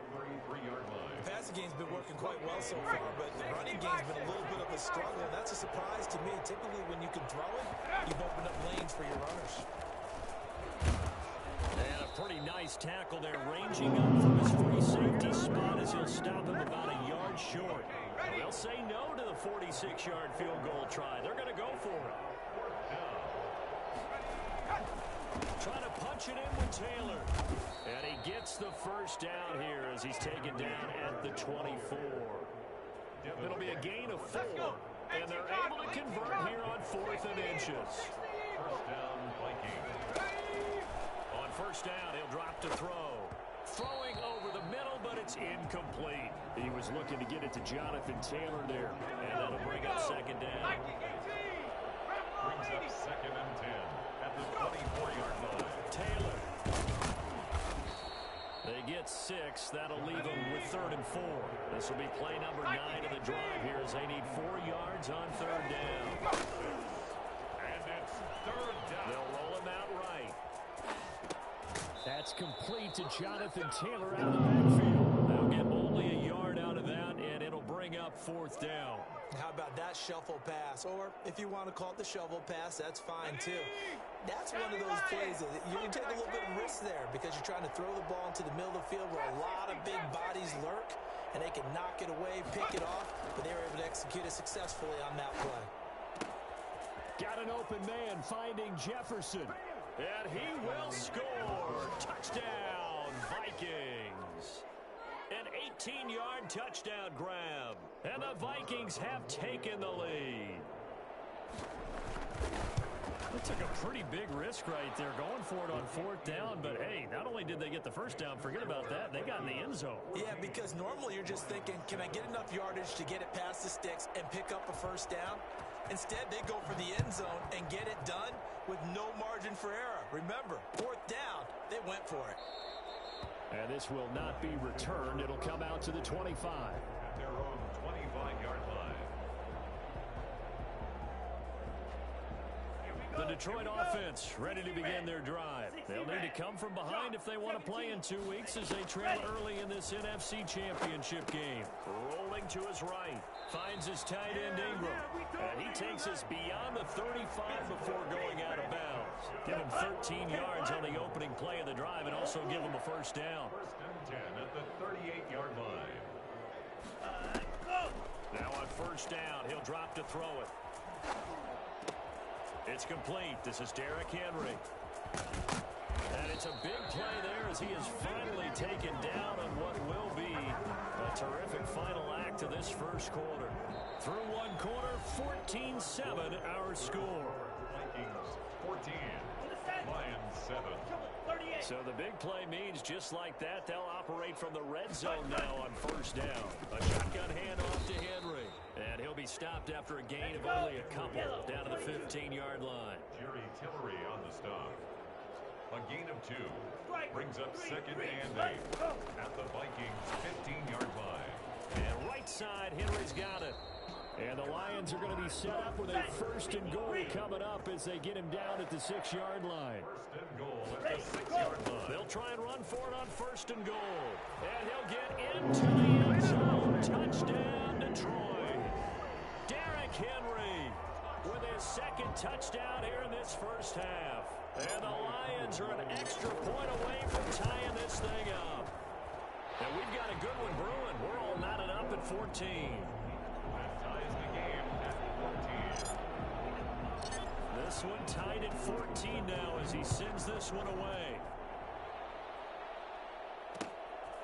The passing game's been working quite well so far, but the running game's been a little bit of a struggle. And that's a surprise to me. Typically, when you can throw it, you've opened up lanes for your runners. And a pretty nice tackle there, ranging up from his free safety spot as he'll stop him about a yard short. They'll say no to the 46-yard field goal try. They're going to go for it. Trying to punch it in with Taylor. And he gets the first down here as he's taken down at the 24. It'll be a gain of 4. And they're able to convert here on 4th and inches. First down, Vikings. On 1st down, he'll drop to throw. Throwing over the middle, but it's incomplete. He was looking to get it to Jonathan Taylor there. And that'll bring up 2nd down. Brings up 2nd and 10 at the 24-yard line. Taylor. They get 6. That'll leave them with 3rd and 4. This will be play number 9 of the drive here as they need 4 yards on 3rd down. And it's 3rd down. They'll roll him out right. That's complete to Jonathan Taylor out of the backfield. They'll get only a yard out of that, and it'll bring up 4th down. How about that shuffle pass? Or if you want to call it the shovel pass, that's fine too. That's one of those plays that you can take a little bit of risk there because you're trying to throw the ball into the middle of the field where a lot of big bodies lurk, and they can knock it away, pick it off, but they were able to execute it successfully on that play. Got an open man finding Jefferson, and he will score. Touchdown, Vikings. An 18-yard touchdown grab, and the Vikings have taken the lead. They took a pretty big risk right there going for it on 4th down, but hey, not only did they get the first down, forget about that, they got in the end zone. Yeah, because normally you're just thinking, can I get enough yardage to get it past the sticks and pick up a first down? Instead, they go for the end zone and get it done with no margin for error. Remember, 4th down, they went for it. And this will not be returned. It'll come out to the 25. At their own 25-yard line. The Detroit offense ready to begin their drive. They'll need to come from behind if they want to play in 2 weeks as they trail early in this NFC Championship game. Rolling to his right. Finds his tight end Ingram. And he takes us beyond the 35 before going out of bounds. Give him 13 yards on the opening play of the drive and also give him a first down. 1st and 10 at the 38-yard line. Now on 1st down, he'll drop to throw it. It's complete. This is Derrick Henry. And it's a big play there as he is finally taken down on what will be a terrific final act of this first quarter. Through one quarter, 14-7 our score. Vikings 14, Lions 7. So the big play means just like that, they'll operate from the red zone now on 1st down. A shotgun handoff to Henry. And he'll be stopped after a gain of only a couple down to the 15-yard line. Jerry Tillery on the stop. A gain of 2. Brings up 2nd and 8 at the Vikings 15-yard line. And right side, Henry's got it. And the Lions are going to be set up with a 1st and goal coming up as they get him down at the 6-yard line. 1st and goal at the 6-yard line. They'll try and run for it on 1st and goal. And he'll get into the end zone. Touchdown, Detroit. Derrick Henry with his 2nd touchdown here in this first half. And the Lions are an extra point away from tying this thing up. And we've got a good one brewing. We're all knotted up at 14. That ties the game at 14. This one tied at 14 now as he sends this one away.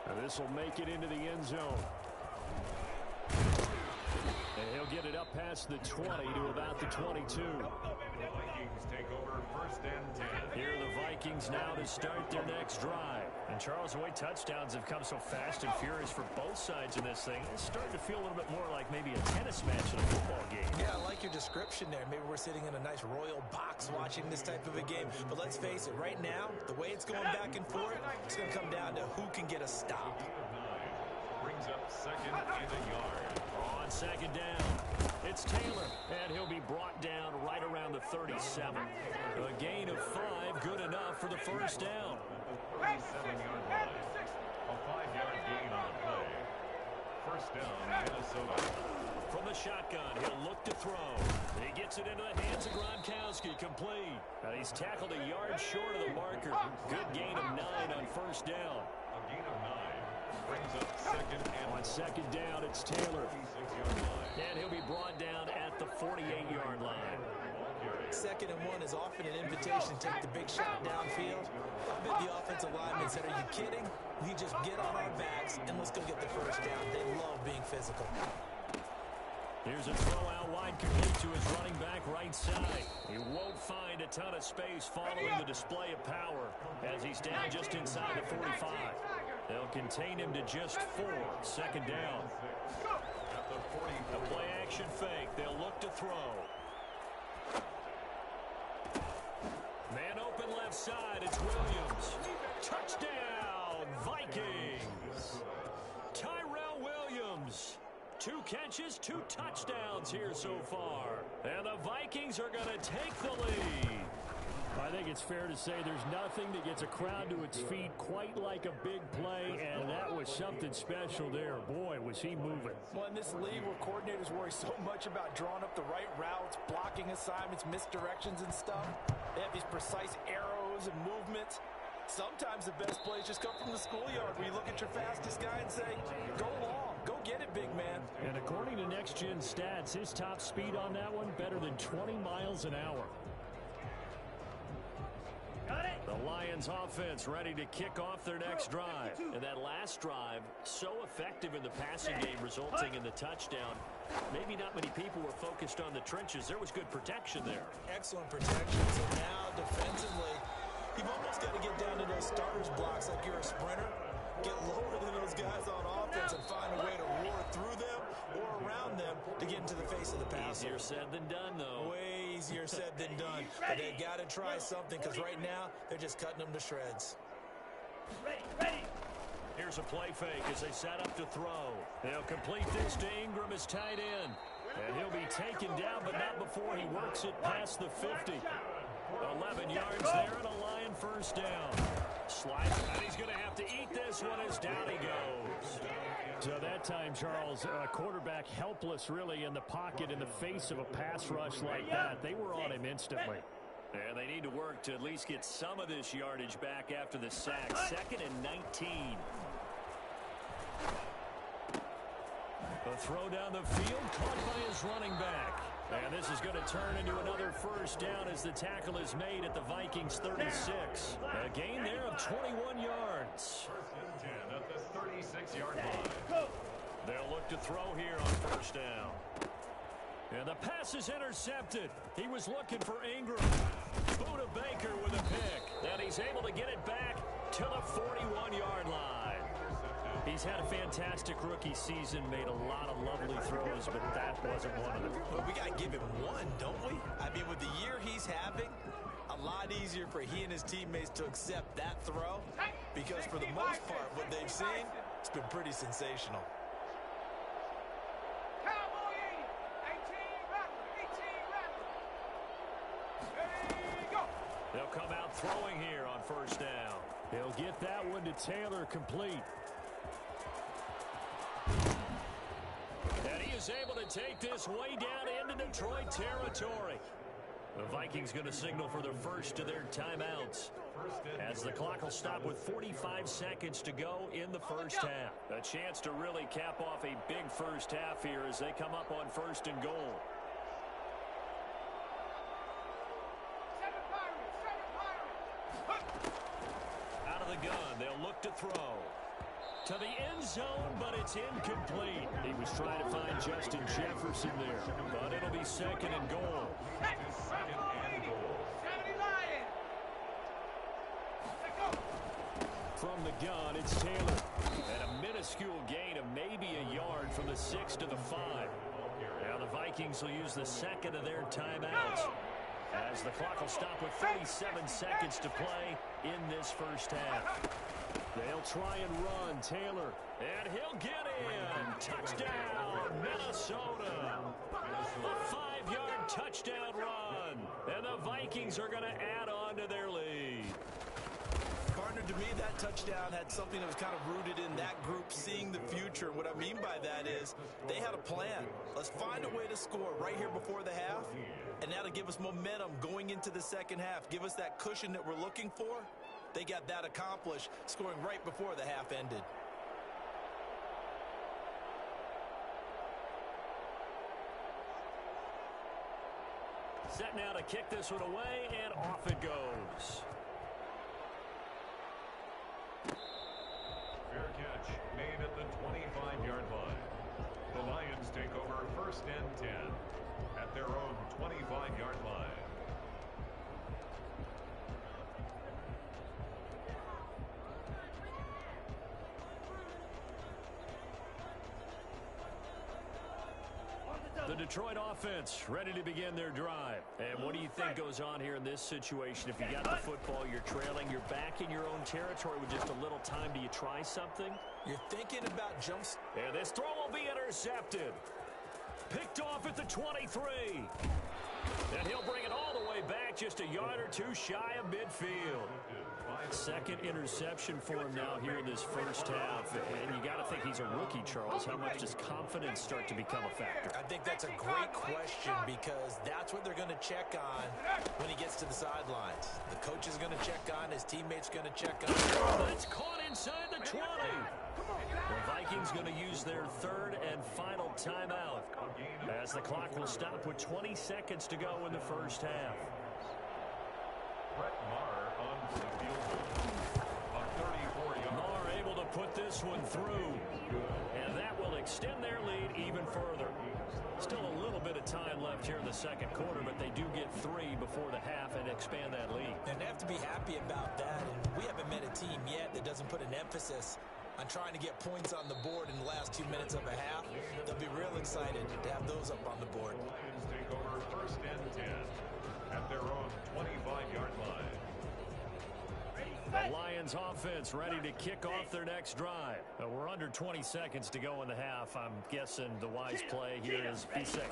And this will make it into the end zone. And he'll get it up past the 20 to about the 22. The Vikings take over 1st and 10. Here are the Vikings now to start their next drive. And Charles, the way touchdowns have come so fast and furious for both sides in this thing, it's starting to feel a little bit more like maybe a tennis match in a football game. Yeah, I like your description there. Maybe we're sitting in a nice royal box watching this type of a game. But let's face it, right now, the way it's going back and forth, it's going to come down to who can get a stop. Gain of 9. Brings up 2nd and a yard. On 2nd down, it's Taylor, and he'll be brought down right around the 37. A gain of 5, good enough for the first down. 37-yard line. A 5-yard gain on the play. 1st down, Minnesota. From the shotgun, he'll look to throw. He gets it into the hands of Gronkowski, complete. And he's tackled a yard short of the marker. Good gain of 9 on 1st down. A gain of 9. Brings up 2nd and On 2nd down, it's Taylor. 6-yard line. And he'll be brought down at the 48-yard line. 2nd and 1 is often an invitation to take the big shot downfield. I bet the offensive linemen said, are you kidding? We just get on our backs and let's go get the first down. They love being physical. Here's a throw out wide, complete to his running back right side. He won't find a ton of space following the display of power as he's down just inside the 45. They'll contain him to just 4. 2nd down. At the 44. A play action fake. They'll look to throw. Man open left side. It's Williams. Touchdown, Vikings. Tyrell Williams. 2 catches, 2 touchdowns here so far. And the Vikings are going to take the lead. I think it's fair to say there's nothing that gets a crowd to its feet quite like a big play, and that was something special there. Boy, was he moving. Well, in this league where coordinators worry so much about drawing up the right routes, blocking assignments, misdirections and stuff, they have these precise arrows and movements. Sometimes the best plays just come from the schoolyard where you look at your fastest guy and say, go long, go get it, big man. And according to Next Gen Stats, his top speed on that one, better than 20 miles an hour. The Lions offense ready to kick off their next drive. And that last drive, so effective in the passing game, resulting in the touchdown. Maybe not many people were focused focused on the trenches. There was good protection there. Excellent protection. So now defensively, you've almost got to get down to those starters blocks like you're a sprinter. Get lower than those guys on offense and find a way to roar through them or around them to get into the face of the passer. Easier said than done, though. Way easier said than done. But they've got to try something because right now they're just cutting them to shreds. Ready. Here's a play fake as they set up to throw. They'll complete this to Ingram as tight end. And he'll be taken down, but not before he works it past the 50. 11 yards there and a Lion first down. Slides, and he's going to have to eat this one as down he goes. So that time, Charles, quarterback helpless really in the pocket in the face of a pass rush like that. They were on him instantly. And they need to work to at least get some of this yardage back after the sack. 2nd and 19. A throw down the field, caught by his running back. And this is going to turn into another first down as the tackle is made at the Vikings 36. A gain there of 21 yards. 1st and 10 at the 36-yard line. They'll look to throw here on first down. And the pass is intercepted. He was looking for Ingram. Buda Baker with a pick. And he's able to get it back to the 41-yard line. He's had a fantastic rookie season, made a lot of lovely throws, but that wasn't one of them. Well, we got to give him one, don't we? I mean, with the year he's having, a lot easier for he and his teammates to accept that throw because for the most part, what they've seen, it's been pretty sensational. Cowboy 18 Rattler. Ready, go. They'll come out throwing here on first down. He'll get that one to Taylor complete. And he is able to take this way down into Detroit territory. The Vikings going to signal for the first of their timeouts as the clock will stop with 45 seconds to go in the first half. A chance to really cap off a big first half here as they come up on 1st and goal. Seven Pirates. Out of the gun, they'll look to throw. To the end zone, but it's incomplete. He was trying to find Justin Jefferson there, but it'll be 2nd and goal. 70 Lions. Let's go. From the gun, it's Taylor. And a minuscule gain of maybe a yard from the 6 to the 5. Now the Vikings will use the 2nd of their timeouts as the clock will stop with 37 seconds to play in this first half. They'll try and run. Taylor. And he'll get in. Touchdown, Minnesota. A 5-yard touchdown run. And the Vikings are going to add on to their lead. Partner, to me, that touchdown had something that was kind of rooted in that group seeing the future. What I mean by that is they had a plan. Let's find a way to score right here before the half. And that'll give us momentum going into the second half. Give us that cushion that we're looking for. They got that accomplished, scoring right before the half ended. Set now to kick this one away, and off it goes. Fair catch made at the 25-yard line. The Lions take over 1st and 10 at their own 25-yard line. The Detroit offense ready to begin their drive. And what do you think goes on here in this situation? If you got the football, you're trailing, you're back in your own territory with just a little time. Do you try something? You're thinking about jumps. And this throw will be intercepted. Picked off at the 23. And he'll bring it all the way back, just a yard or two shy of midfield. 2nd interception for him now here in this first half. And you got to think he's a rookie, Charles. How much does confidence start to become a factor? I think that's a great question because that's what they're going to check on when he gets to the sidelines. The coach is going to check on, his teammates going to check on. But it's caught inside the 20. The Vikings going to use their 3rd and final timeout as the clock will stop with 20 seconds to go in the first half. Brett Maher on the field goal. A 34-yard. Maher able to put this one through. And that will extend their lead even further. Still a little bit of time left here in the second quarter, but they do get 3 before the half and expand that lead. And they have to be happy about that. And we haven't met a team yet that doesn't put an emphasis on trying to get points on the board in the last 2 minutes of a half. They'll be real excited to have those up on the board. Lions take over first and 10 at their own 25-yard line. The Lions offense ready to kick off their next drive. We're under 20 seconds to go in the half. I'm guessing the wise play here is be safe.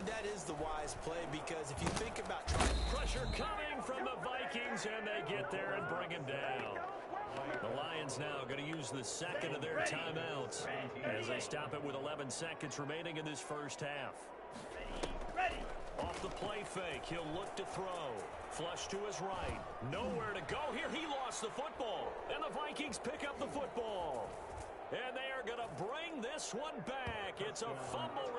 That is the wise play, because if you think about trying... Pressure coming from the Vikings, and they get there and bring him down. The Lions now going to use the second of their timeouts as they stop it with 11 seconds remaining in this first half. Off the play fake, he'll look to throw. Flush to his right. Nowhere to go here. He lost the football. And the Vikings pick up the football. And they are going to bring this one back. It's a fumble.